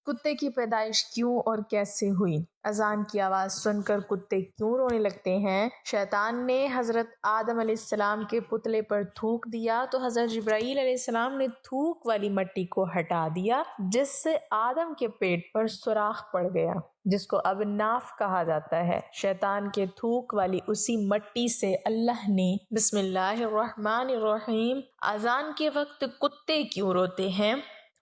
کتے کی پیدائش کیوں اور کیسے ہوئی؟ اذان کی آواز سن کر کتے کیوں رونے لگتے ہیں؟ شیطان نے حضرت آدم علیہ السلام کے پتلے پر تھوک دیا تو حضرت جبرائیل علیہ السلام نے تھوک والی مٹی کو ہٹا دیا، جس سے آدم کے پیٹ پر سوراخ پڑ گیا، جس کو اب ناف کہا جاتا ہے۔ شیطان کے تھوک والی اسی مٹی سے اللہ نے بسم اللہ الرحمن الرحیم اذان کے وقت کتے کیوں روتے ہیں؟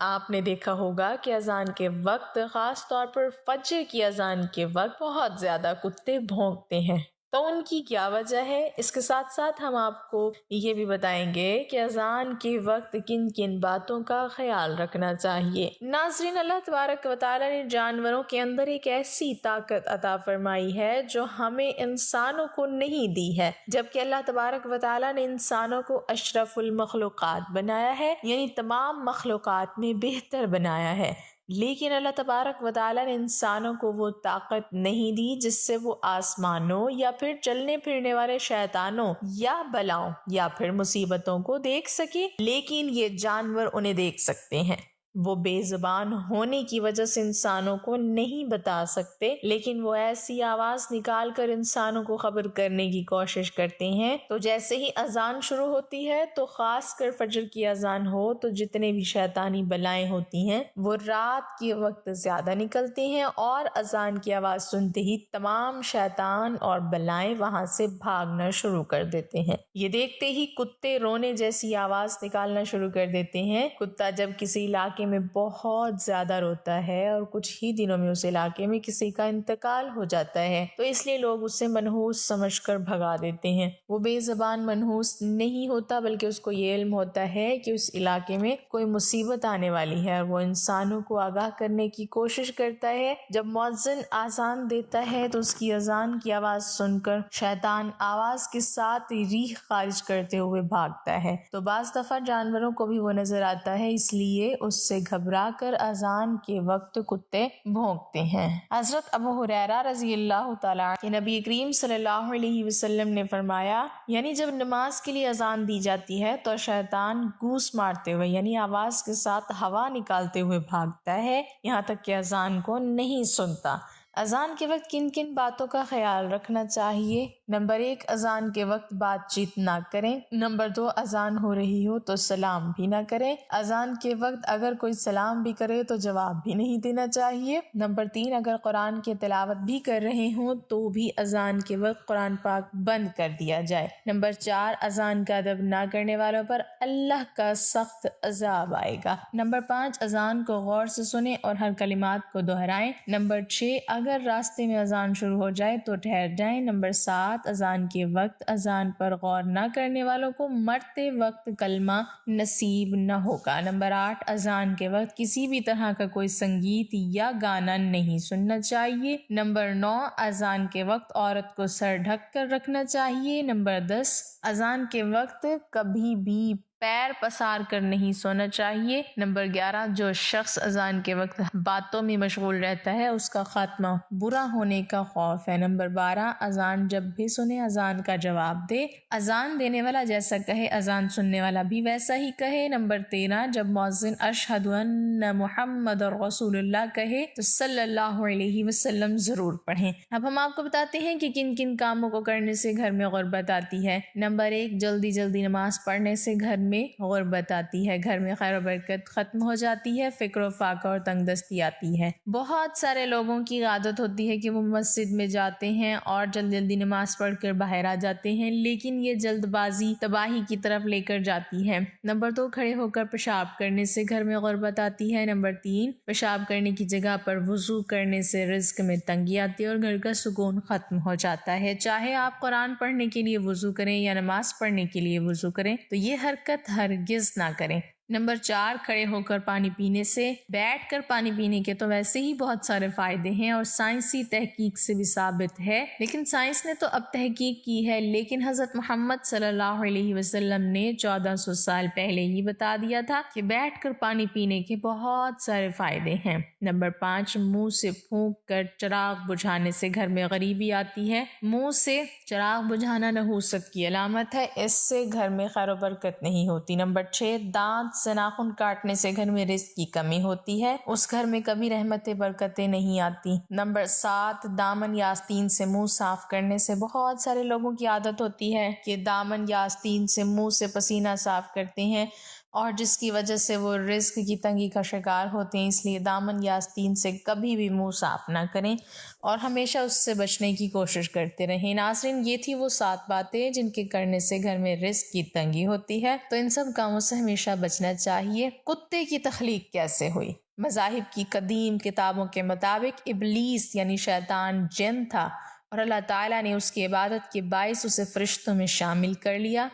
آپ نے دیکھا ہوگا کہ اذان کے وقت، خاص طور پر فجر کی اذان کے وقت، بہت زیادہ کتے بھونکتے ہیں۔ تو ان کی کیا وجہ ہے؟ اس کے ساتھ ساتھ ہم آپ کو یہ بھی بتائیں گے کہ اذان کے وقت کن کن باتوں کا خیال رکھنا چاہیے۔ ناظرین، اللہ تبارک و تعالیٰ نے جانوروں کے اندر ایک ایسی طاقت عطا فرمائی ہے جو ہمیں انسانوں کو نہیں دی ہے، جبکہ اللہ تبارک و تعالیٰ نے انسانوں کو اشرف المخلوقات بنایا ہے، یعنی تمام مخلوقات میں بہتر بنایا ہے، لیکن اللہ تبارک و تعالیٰ نے انسانوں کو وہ طاقت نہیں دی جس سے وہ آسمانوں یا پھر چلنے پھرنے والے شیطانوں یا بلاؤں یا پھر مصیبتوں کو دیکھ سکے، لیکن یہ جانور انہیں دیکھ سکتے ہیں۔ وہ بے زبان ہونے کی وجہ سے انسانوں کو نہیں بتا سکتے، لیکن وہ ایسی آواز نکال کر انسانوں کو خبر کرنے کی کوشش کرتے ہیں۔ تو جیسے ہی اذان شروع ہوتی ہے تو خاص کر فجر کی اذان ہو تو جتنے بھی شیطانی بلائیں ہوتی ہیں وہ رات کے وقت زیادہ نکلتے ہیں، اور اذان کی آواز سنتے ہی تمام شیطان اور بلائیں وہاں سے بھاگنا شروع کر دیتے ہیں۔ یہ دیکھتے ہی کتے رونے جیسی آواز نکالنا شروع کر دیتے ہیں۔ کتا جب کسی علاقے میں بہت زیادہ روتا ہے اور کچھ ہی دنوں میں اس علاقے میں کسی کا انتقال ہو جاتا ہے تو اس لیے لوگ اسے منحوس سمجھ کر بھگا دیتے ہیں۔ وہ بے زبان منحوس نہیں ہوتا، بلکہ اس کو یہ علم ہوتا ہے کہ اس علاقے میں کوئی مصیبت آنے والی ہے، اور وہ انسانوں کو آگاہ کرنے کی کوشش کرتا ہے۔ جب مؤذن اذان دیتا ہے تو اس کی اذان کی آواز سن کر شیطان آواز کے ساتھ ریح خارج کرتے ہوئے بھاگتا ہے، تو بعض دفعہ جانوروں کو بھی وہ نظر آتا ہے، اس لیے اس سے گھبرا کر اذان کے وقت کتے بھونکتے ہیں۔ حضرت ابو ہریرہ رضی اللہ تعالیٰ کہ نبی کریم صلی اللہ علیہ وسلم نے فرمایا، یعنی جب نماز کے لیے اذان دی جاتی ہے تو شیطان گوس مارتے ہوئے یعنی آواز کے ساتھ ہوا نکالتے ہوئے بھاگتا ہے، یہاں تک کہ اذان کو نہیں سنتا۔ اذان کے وقت کن کن باتوں کا خیال رکھنا چاہیے؟ نمبر 1، اذان کے وقت بات چیت نہ کریں۔ نمبر 2، اذان ہو رہی ہو تو سلام بھی نہ کریں۔ اذان کے وقت اگر کوئی سلام بھی کرے تو جواب بھی نہیں دینا چاہیے۔ نمبر 3، اگر قرآن کی تلاوت بھی کر رہے ہوں تو بھی اذان کے وقت قرآن پاک بند کر دیا جائے۔ نمبر 4، اذان کا ادب نہ کرنے والوں پر اللہ کا سخت عذاب آئے گا۔ نمبر 5، اذان کو غور سے سنیں اور ہر کلمات کو دہرائیں۔ نمبر 6، اگر راستے میں اذان شروع ہو جائے تو ٹھہر جائیں۔ نمبر 7، اذان کے وقت اذان پر غور نہ کرنے والوں کو مرتے وقت کلمہ نصیب نہ ہوگا۔ نمبر 8، اذان کے وقت کسی بھی طرح کا کوئی سنگیت یا گانا نہیں سننا چاہیے۔ نمبر 9، اذان کے وقت عورت کو سر ڈھک کر رکھنا چاہیے۔ نمبر 10، اذان کے وقت کبھی بھی پیر پسار کر نہیں سونا چاہیے۔ نمبر 11، جو شخص اذان کے وقت باتوں میں مشغول رہتا ہے اس کا خاتمہ برا ہونے کا خوف ہے۔ نمبر 12، اذان جب بھی سنے اذان کا جواب دے۔ اذان دینے والا جیسا کہے اذان سننے والا بھی ویسا ہی کہے۔ نمبر 13، جب مؤذن اشہد ان محمد رسول اللہ کہے تو صلی اللہ علیہ وسلم ضرور پڑھیں۔ اب ہم آپ کو بتاتے ہیں کہ کن کن کاموں کو کرنے سے گھر میں غربت آتی ہے۔ نمبر 1، جلدی جلدی نماز پڑھنے سے گھر میں غربت آتی ہے، گھر میں خیر و برکت ختم ہو جاتی ہے، فکر و فاقہ اور تنگ دستی آتی ہے۔ بہت سارے لوگوں کی عادت ہوتی ہے کہ وہ مسجد میں جاتے ہیں اور جلدی جلدی نماز پڑھ کر باہر آ جاتے ہیں، لیکن یہ جلد بازی تباہی کی طرف لے کر جاتی ہے۔ نمبر 2، کھڑے ہو کر پیشاب کرنے سے گھر میں غربت آتی ہے۔ نمبر 3، پیشاب کرنے کی جگہ پر وضو کرنے سے رزق میں تنگی آتی ہے اور گھر کا سکون ختم ہو جاتا ہے۔ چاہے آپ قرآن پڑھنے کے لیے وضو کریں یا نماز پڑھنے کے لیے وضو کریں تو یہ حرکت ہرگز نہ کریں۔ نمبر 4، کھڑے ہو کر پانی پینے سے، بیٹھ کر پانی پینے کے تو ویسے ہی بہت سارے فائدے ہیں اور سائنسی تحقیق سے بھی ثابت ہے، لیکن سائنس نے تو اب تحقیق کی ہے، لیکن حضرت محمد صلی اللہ علیہ وسلم نے 1400 سال پہلے ہی بتا دیا تھا کہ بیٹھ کر پانی پینے کے بہت سارے فائدے ہیں۔ نمبر 5، منہ سے پھونک کر چراغ بجھانے سے گھر میں غریبی آتی ہے۔ منہ سے چراغ بجھانا نحوست کی علامت ہے، اس سے گھر میں خیر و برکت نہیں ہوتی۔ نمبر 6، دانت ہاتھ سے ناخن کاٹنے سے گھر میں رزق کی کمی ہوتی ہے، اس گھر میں کبھی رحمتیں برکتیں نہیں آتی۔ نمبر 7، دامن یا آستین سے منہ صاف کرنے سے بہت سارے لوگوں کی عادت ہوتی ہے کہ دامن یا آستین سے منہ سے پسینہ صاف کرتے ہیں، اور جس کی وجہ سے وہ رزق کی تنگی کا شکار ہوتے ہیں۔ اس لیے دامن یا آستین سے کبھی بھی منہ صاف نہ کریں اور ہمیشہ اس سے بچنے کی کوشش کرتے رہیں۔ ناظرین، یہ تھی وہ 7 باتیں جن کے کرنے سے گھر میں رزق کی تنگی ہوتی ہے، تو ان سب کاموں سے ہمیشہ بچنا چاہیے۔ کتے کی تخلیق کیسے ہوئی؟ مذاہب کی قدیم کتابوں کے مطابق ابلیس یعنی شیطان جن تھا، اور اللہ تعالیٰ نے اس کی عبادت کے باعث اسے فرشتوں میں شامل کر لیا۔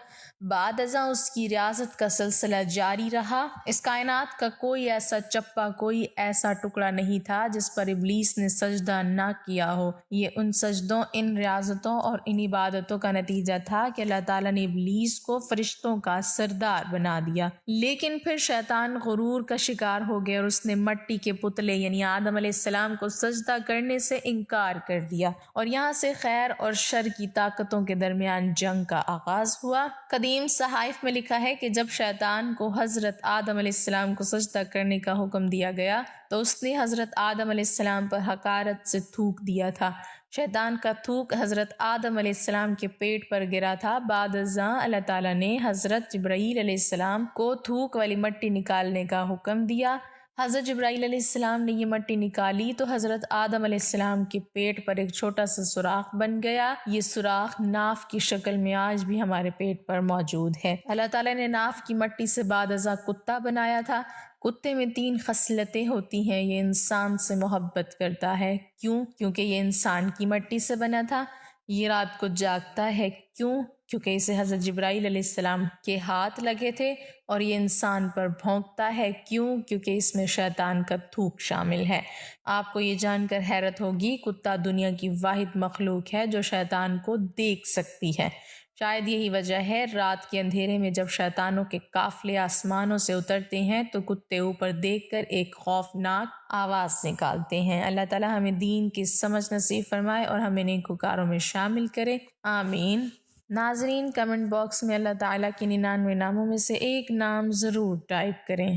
بعد ازاں اس کی ریاضت کا سلسلہ جاری رہا۔ اس کائنات کا کوئی ایسا چپا، کوئی ایسا ٹکڑا نہیں تھا جس پر ابلیس نے سجدہ نہ کیا ہو۔ یہ ان سجدوں، ان ریاضتوں اور ان عبادتوں کا نتیجہ تھا کہ اللہ تعالیٰ نے ابلیس کو فرشتوں کا سردار بنا دیا۔ لیکن پھر شیطان غرور کا شکار ہو گیا اور اس نے مٹی کے پتلے یعنی آدم علیہ السلام کو سجدہ کرنے سے انکار کر دیا، اور یہاں سے خیر اور شر کی طاقتوں کے درمیان جنگ کا آغاز ہوا۔ قدیم صحائف میں لکھا ہے کہ جب شیطان کو حضرت آدم علیہ السلام کو سجدہ کرنے کا حکم دیا گیا تو اس نے حضرت آدم علیہ السلام پر حقارت سے تھوک دیا تھا۔ شیطان کا تھوک حضرت آدم علیہ السلام کے پیٹ پر گرا تھا۔ بعد ازاں اللہ تعالیٰ نے حضرت جبرائیل علیہ السلام کو تھوک والی مٹی نکالنے کا حکم دیا۔ حضرت جبرائیل علیہ السلام نے یہ مٹی نکالی تو حضرت آدم علیہ السلام کے پیٹ پر ایک چھوٹا سا سوراخ بن گیا۔ یہ سوراخ ناف کی شکل میں آج بھی ہمارے پیٹ پر موجود ہے۔ اللہ تعالیٰ نے ناف کی مٹی سے بعد ازاں کتا بنایا تھا۔ کتے میں 3 خصلتیں ہوتی ہیں۔ یہ انسان سے محبت کرتا ہے۔ کیوں؟ کیونکہ یہ انسان کی مٹی سے بنا تھا۔ یہ رات کو جاگتا ہے۔ کیوں؟ کیونکہ اسے حضرت جبرائیل علیہ السلام کے ہاتھ لگے تھے۔ اور یہ انسان پر بھونکتا ہے۔ کیوں؟ کیونکہ اس میں شیطان کا تھوک شامل ہے۔ آپ کو یہ جان کر حیرت ہوگی، کتا دنیا کی واحد مخلوق ہے جو شیطان کو دیکھ سکتی ہے۔ شاید یہی وجہ ہے رات کے اندھیرے میں جب شیطانوں کے قافلے آسمانوں سے اترتے ہیں تو کتے اوپر دیکھ کر ایک خوفناک آواز نکالتے ہیں۔ اللہ تعالیٰ ہمیں دین کی سمجھ نصیب فرمائے اور ہمیں نیکوکاروں میں شامل کرے، آمین۔ ناظرین، کمنٹ باکس میں اللہ تعالیٰ کے 99 ناموں میں سے ایک نام ضرور ٹائپ کریں۔